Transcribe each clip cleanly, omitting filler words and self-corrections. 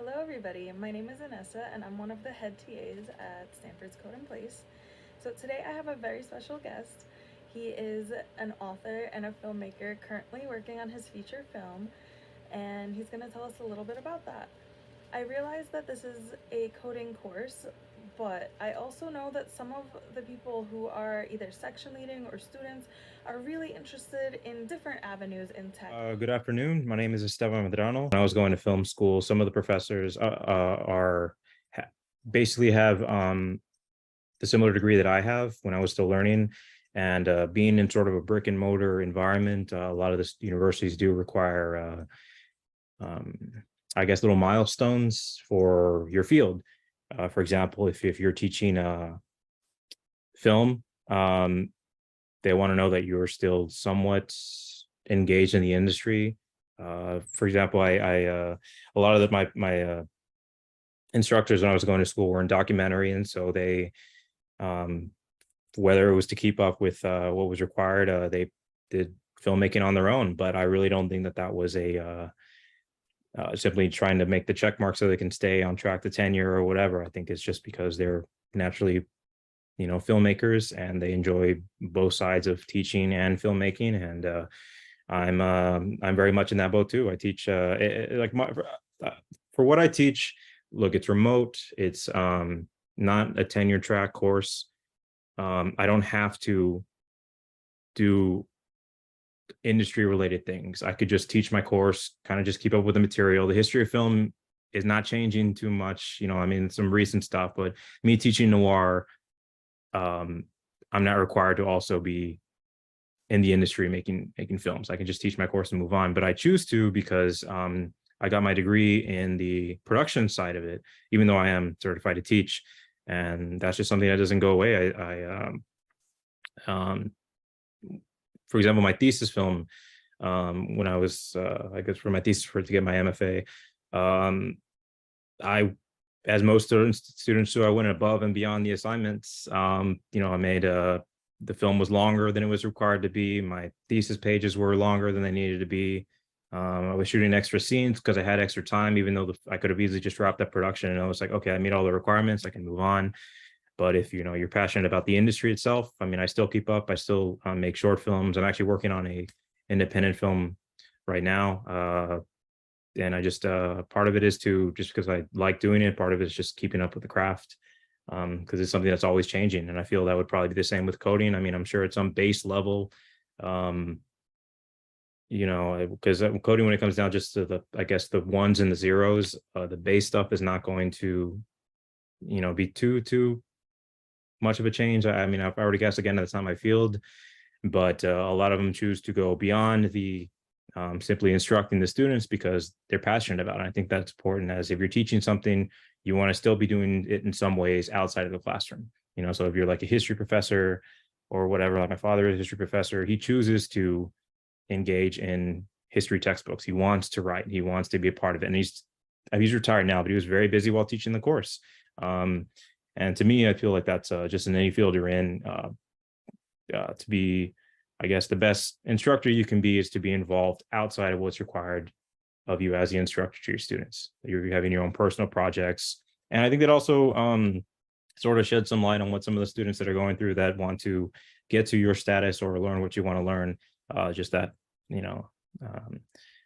Hello, everybody. My name is Anessa, and I'm one of the head TAs at Stanford's Code in Place. So, today I have a very special guest. He is an author and a filmmaker currently working on his feature film, and he's going to tell us a little bit about that. I realize that this is a coding course, but I also know that some of the people who are either section leading or students are really interested in different avenues in tech. Good afternoon. My name is Esteban Medrano. When I was going to film school, some of the professors are ha- basically have the similar degree that I have when I was still learning. And being in sort of a brick and mortar environment, a lot of the universities do require, I guess, little milestones for your field. For example, if you're teaching film, they want to know that you're still somewhat engaged in the industry. For example, a lot of my instructors when I was going to school were in documentary, and so they, um, whether it was to keep up with what was required, they did filmmaking on their own. But I really don't think that that was a simply trying to make the check mark so they can stay on track to tenure or whatever. I think it's just because they're naturally filmmakers and they enjoy both sides of teaching and filmmaking. And I'm very much in that boat too. I teach like uh, for what I teach. Look, it's remote. It's not a tenure track course. I don't have to do industry related things. I could just teach my course, kind of just keep up with the material. The history of film is not changing too much. I mean, some recent stuff, but me teaching noir, um, I'm not required to also be in the industry making films. I can just teach my course and move on. But I choose to because I got my degree in the production side of it, even though I am certified to teach, and that's just something that doesn't go away. Um, for example, my thesis film, when I was, I guess, for my thesis for to get my MFA, um, I, as most students do, I went above and beyond the assignments. I made the film was longer than it was required to be. My thesis pages were longer than they needed to be. I was shooting extra scenes because I had extra time, even though I could have easily just wrapped up production. And I was like, okay, I meet all the requirements, I can move on. But if you're passionate about the industry itself, I mean, I still keep up. I still make short films. I'm actually working on a independent film right now. And I just part of it is to just because I like doing it. Part of it is just keeping up with the craft because it's something that's always changing. And I feel that would probably be the same with coding. I mean, I'm sure at some base level, um, because coding when it comes down just to the I guess the ones and the zeros, the base stuff is not going to be too much of a change. I mean, I've already guessed again that's not my field, but a lot of them choose to go beyond the simply instructing the students because they're passionate about it. I think that's important. As if you're teaching something, you want to still be doing it in some ways outside of the classroom. So if you're like a history professor or whatever, like my father is a history professor, he chooses to engage in history textbooks. He wants to write. He wants to be a part of it, and he's retired now, but he was very busy while teaching the course. Um, and to me, I feel like that's just in any field you're in. To be, I guess, the best instructor you can be is to be involved outside of what's required of you as the instructor to your students. You're having your own personal projects. And I think that also sort of shed some light on what some of the students that are going through that want to get to your status or learn what you want to learn. Just that, you know, um,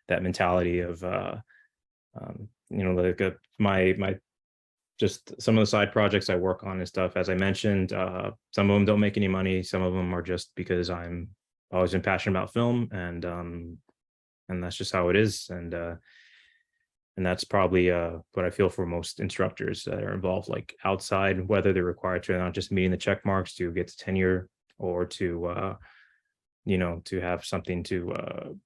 that mentality of, like my just some of the side projects I work on and stuff. As I mentioned, some of them don't make any money. Some of them are just because I'm always been passionate about film, and that's just how it is. And that's probably what I feel for most instructors that are involved, like outside, whether they're required to, not just meeting the check marks to get to tenure or to to have something to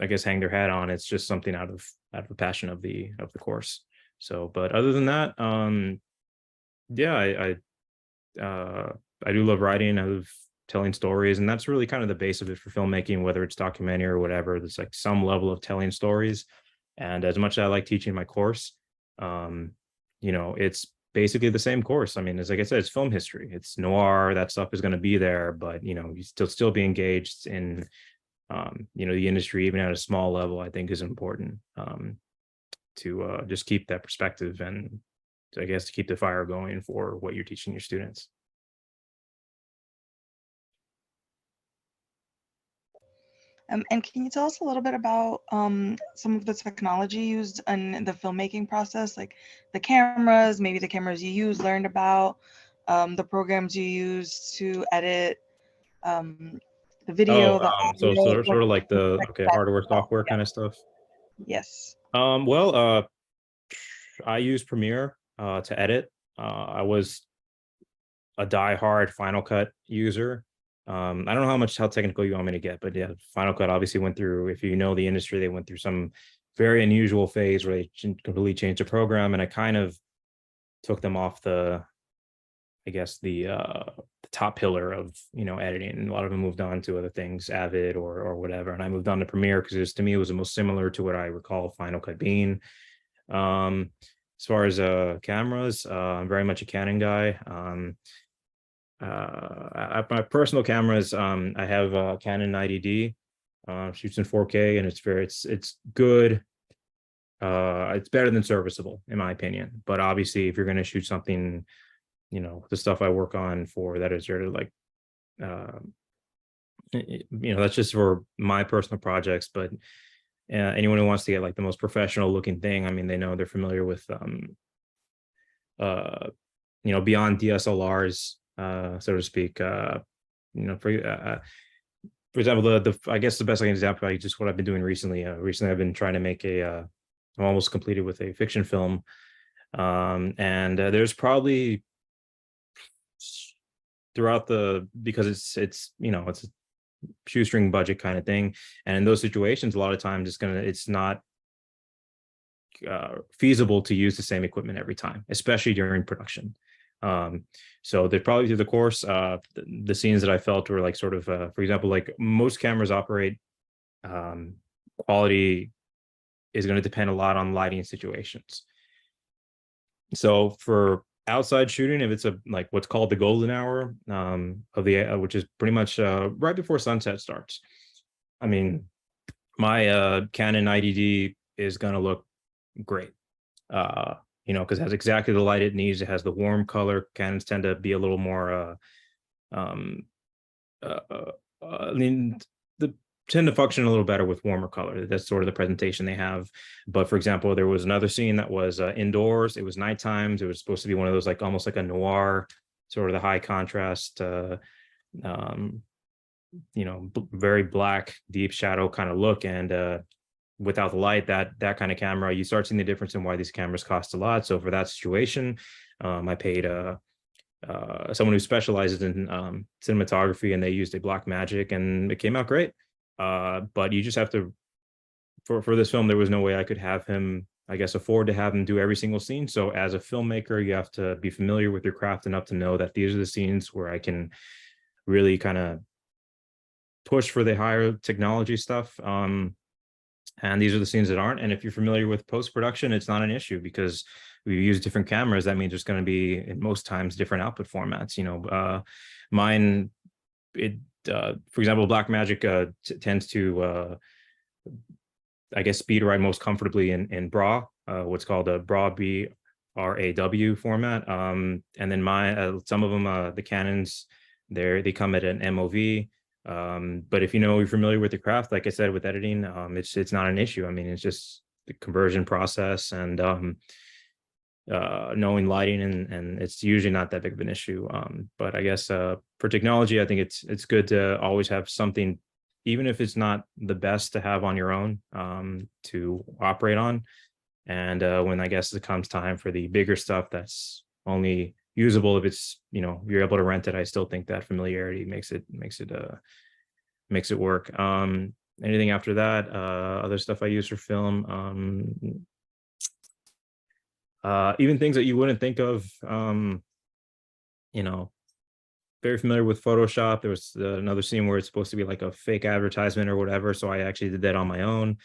I guess hang their hat on. It's just something out of the passion of the course. So, but other than that, yeah, uh, I do love writing. I love telling stories, and that's really kind of the base of it for filmmaking, whether it's documentary or whatever. There's like some level of telling stories. And as much as I like teaching my course, um, it's basically the same course. I mean, as like I said, it's film history, it's noir. That stuff is going to be there, but you still be engaged in the industry, even at a small level. I think is important. to just keep that perspective and I guess to keep the fire going for what you're teaching your students. And can you tell us a little bit about some of the technology used in the filmmaking process, like the cameras, maybe the cameras you use, learned about, the programs you use to edit the Oh, video, the so audio, sort of like the like okay that. hardware software Yeah. kind of stuff. Yes. Well, I use Premiere to edit. I was a die-hard Final Cut user. I don't know how technical you want me to get, but yeah, Final Cut obviously went through, if you know the industry, they went through some very unusual phase where they completely changed the program, and I kind of took them off I guess the top pillar of editing. And a lot of them moved on to other things, Avid or whatever, and I moved on to Premiere because to me it was the most similar to what I recall Final Cut being. As far as cameras, I'm very much a Canon guy. My personal cameras, I have a Canon 90D, shoots in 4K, and it's good. It's better than serviceable in my opinion. But obviously, if you're going to shoot something, the stuff I work on for that is sort of like, uh, that's just for my personal projects. But anyone who wants to get like the most professional looking thing, I mean, they're familiar with, uh, beyond DSLRs, so to speak. For example, the I guess the best example, just what I've been doing recently. Recently, I've been trying to make I'm almost completed with a fiction film, and there's probably throughout because it's a shoestring budget kind of thing, and in those situations, a lot of times it's not feasible to use the same equipment every time, especially during production. So they probably through the course, the scenes that I felt were like sort of, for example, like most cameras operate, quality is going to depend a lot on lighting situations. So for outside shooting, if it's like what's called the golden hour, of the which is pretty much right before sunset starts. I mean, my Canon 90D is going to look great. Because it has exactly the light it needs. It has the warm color. Canons tend to be a little more, um, I mean, the tend to function a little better with warmer color. That's sort of the presentation they have. But for example, there was another scene that was indoors. It was night times. It was supposed to be one of those like almost like a noir, sort of the high contrast, um, very black, deep shadow kind of look. And without the light, that kind of camera, you start seeing the difference in why these cameras cost a lot. So for that situation, I paid someone who specializes in cinematography, and they used a Blackmagic, and it came out great. But you just have to, for this film, there was no way I could have him, I guess, afford to have him do every single scene. So as a filmmaker, you have to be familiar with your craft enough to know that these are the scenes where I can really kind of push for the higher technology stuff. And these are the scenes that aren't. And if you're familiar with post-production, it's not an issue because we use different cameras. That means there's going to be, in most times, different output formats. Mine, for example, Blackmagic tends to, I guess, speed write most comfortably in BRAW, what's called a BRAW, BRAW format. And then some of them, the Canons, they come at an MOV. But if you're familiar with the craft, like I said, with editing, it's not an issue. I mean, it's just the conversion process and knowing lighting, and it's usually not that big of an issue. But I guess for technology, I think it's good to always have something, even if it's not the best to have on your own, to operate on. And when I guess it comes time for the bigger stuff that's only usable if it's you're able to rent it, I still think that familiarity makes it work. Anything after that, other stuff I use for film, even things that you wouldn't think of, you know very familiar with Photoshop. There was another scene where it's supposed to be like a fake advertisement or whatever, so I actually did that on my own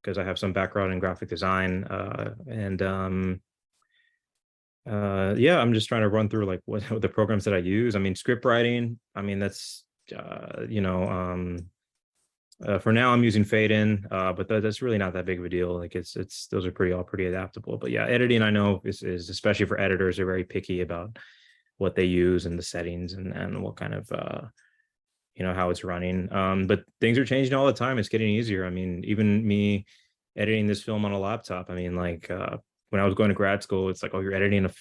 because I have some background in graphic design. And Yeah, I'm just trying to run through like what the programs that I use. I mean, script writing, I mean, that's For now, I'm using fade in, but that's really not that big of a deal. Like it's those are pretty adaptable. But yeah, editing I know is especially for editors are very picky about what they use and the settings and what kind of how it's running. But things are changing all the time. It's getting easier. I mean, even me editing this film on a laptop. I mean, like when I was going to grad school, it's like, oh, you're editing a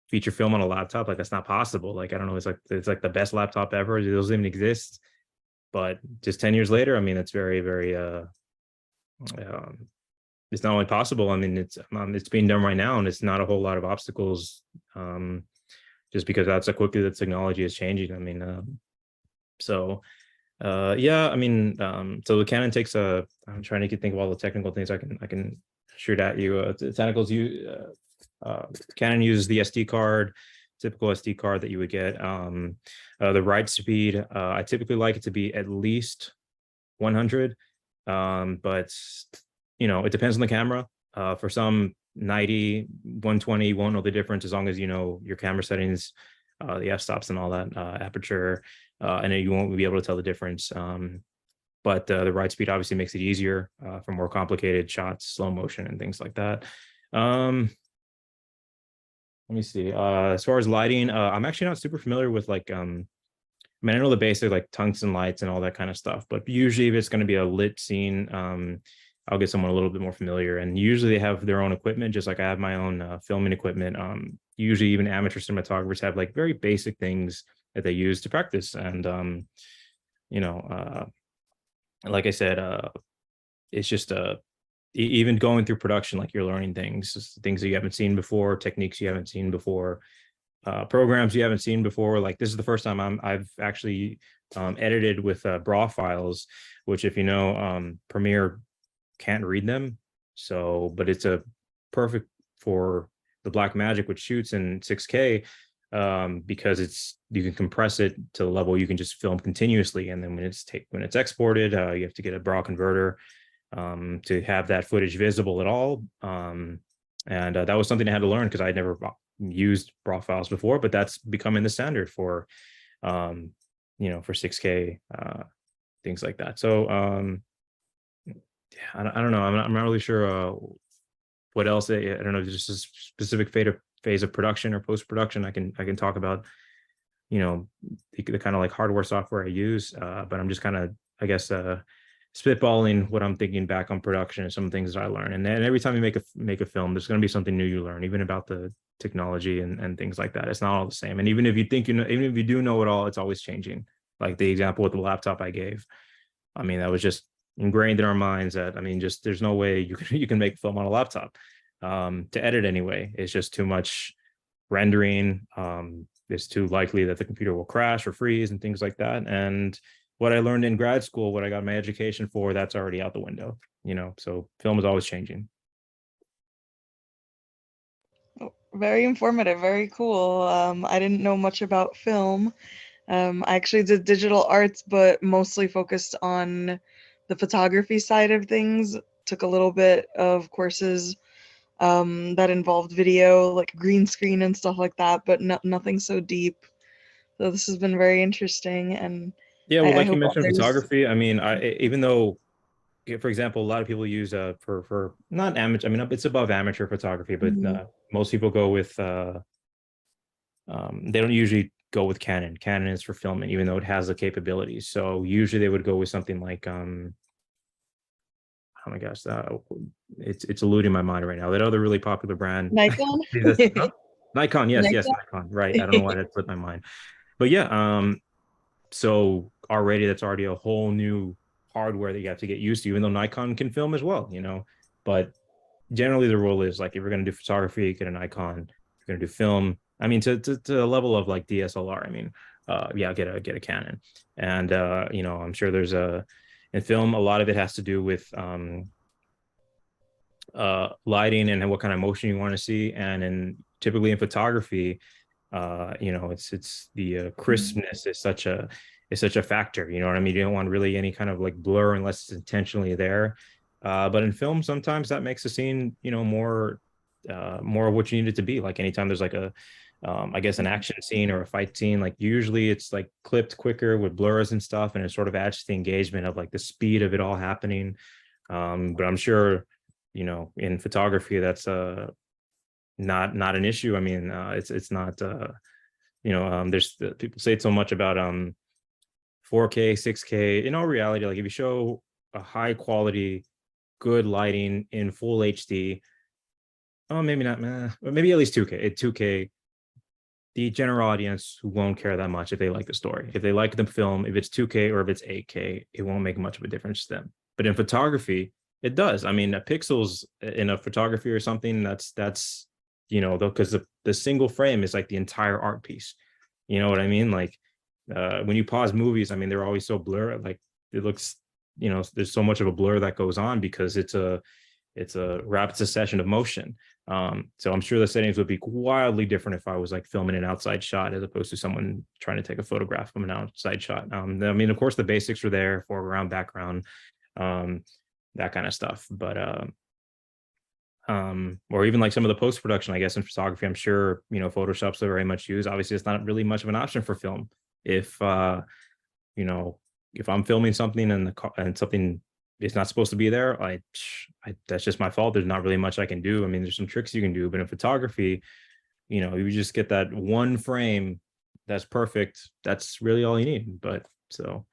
feature film on a laptop. Like that's not possible. Like I don't know. It's like the best laptop ever. It doesn't even exist. But just 10 years later, I mean, it's very um, it's not only possible. I mean, it's being done right now, and it's not a whole lot of obstacles. Just because that's how quickly the technology is changing. I mean, so yeah, I mean, so the Canon takes a. I'm trying to think of all the technical things I can shoot at you. The technicals you Canon uses the SD card, typical SD card that you would get. The write speed, I typically like it to be at least 100, but it depends on the camera. For some 90, 120 won't know the difference as long as you know your camera settings, the f-stops and all that, aperture, and then you won't be able to tell the difference. But the write speed obviously makes it easier for more complicated shots, slow motion and things like that. Let me see. As far as lighting, I'm actually not super familiar with like I mean, I know the basic like tungsten lights and all that kind of stuff, but usually if it's going to be a lit scene, I'll get someone a little bit more familiar. And usually they have their own equipment, just like I have my own filming equipment. Usually even amateur cinematographers have like very basic things that they use to practice. And you know, like I said, it's just even going through production, like you're learning things that you haven't seen before, techniques you haven't seen before, programs you haven't seen before. Like this is the first time I've actually edited with BRAW files, which if you know, Premiere can't read them. So, but it's a perfect for the Blackmagic, which shoots in 6K, because you can compress it to the level you can just film continuously, and then when it's exported, you have to get a BRAW converter to have that footage visible at all. And that was something I had to learn because I never used BRAW files before, but that's becoming the standard for for 6K, things like that. So yeah, I don't know. I'm not really sure what else. I don't know. Just a specific phase of production or post production. I can talk about the kind of like hardware software I use, but I'm just kind of, I guess, spitballing what I'm thinking back on production and some things that I learn. And then every time you make a film, there's going to be something new you learn, even about the technology and things like that. It's not all the same. And even if you think even if you do know it all, it's always changing. Like the example with the laptop I gave. I mean, that was just ingrained in our minds that, I mean, just there's no way you can make film on a laptop. To edit anyway, it's just too much rendering. It's too likely that the computer will crash or freeze and things like that. And what I learned in grad school, what I got my education for, that's already out the window, so film is always changing. Very informative, very cool. I didn't know much about film. I actually did digital arts, but mostly focused on the photography side of things. Took a little bit of courses that involved video, like green screen and stuff like that, but nothing so deep. So this has been very interesting, and Yeah, well, I like you hope mentioned others. photography, I mean, even though, for example, a lot of people use for not amateur, I mean, it's above amateur photography, but Mhm. most people go with they don't usually go with Canon. Canon is for filming, even though it has the capabilities. So usually they would go with something like oh my gosh, it's eluding my mind right now. That other really popular brand. Nikon. Huh? Nikon, yes, Nikon. Nikon. Right. I don't know why that slipped my mind. But yeah, so already that's already a whole new hardware that you have to get used to, even though Nikon can film as well. But generally the rule is like if you're gonna do photography, get a Nikon. If you're gonna do film, I mean to a level of like DSLR, I mean, yeah, get a Canon. And I'm sure there's in film, a lot of it has to do with lighting and what kind of motion you want to see. And typically in photography, it's the crispness is such a factor. You know what I mean? You don't want really any kind of like blur unless it's intentionally there. But in film, sometimes that makes the scene, more of what you need it to be. Like anytime there's like I guess an action scene or a fight scene, like usually it's like clipped quicker with blurs and stuff, and it sort of adds to the engagement of like the speed of it all happening. But I'm sure, in photography, that's not an issue. I mean, it's not there's people say so much about 4K, 6K. In all reality, like if you show a high quality, good lighting in full HD, oh maybe not, but maybe at least 2K. At 2K, the general audience won't care that much if they like the story. If they like the film, if it's 2K or if it's 8K, it won't make much of a difference to them. But in photography, it does. I mean, pixels in a photography or something, that's because the single frame is like the entire art piece. You know what I mean? Like when you pause movies, I mean, they're always so blurred. Like it looks, there's so much of a blur that goes on because it's a rapid succession of motion. So I'm sure the settings would be wildly different if I was like filming an outside shot as opposed to someone trying to take a photograph of an outside shot. I mean, of course, the basics are there, foreground, background, that kind of stuff. But or even like some of the post production, I guess, in photography, I'm sure Photoshop's very much used. Obviously, it's not really much of an option for film. If you know, if I'm filming something and something is not supposed to be there, that's just my fault. There's not really much I can do. I mean, there's some tricks you can do, but in photography, you just get that one frame that's perfect. That's really all you need. But so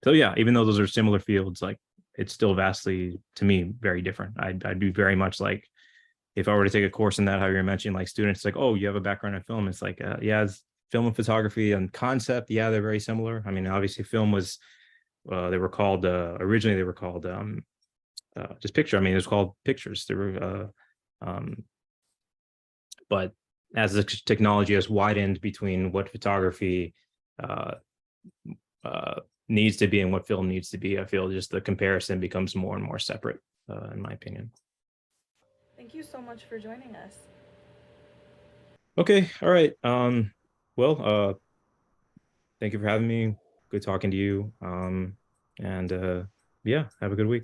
yeah, even though those are similar fields, like it's still vastly, to me, very different. I'd be very much like, if I were to take a course in that, how you're mentioning, like students, like, oh, you have a background in film. It's like, yeah, it's film and photography and concept. Yeah, they're very similar. I mean, obviously film was, they were called, originally they were called just picture. I mean, it was called pictures. They were, but as the technology has widened between what photography uh, needs to be and what film needs to be, I feel just the comparison becomes more and more separate, in my opinion. Thank you so much for joining us. Okay, all right. Well, thank you for having me. Good talking to you. And yeah, have a good week.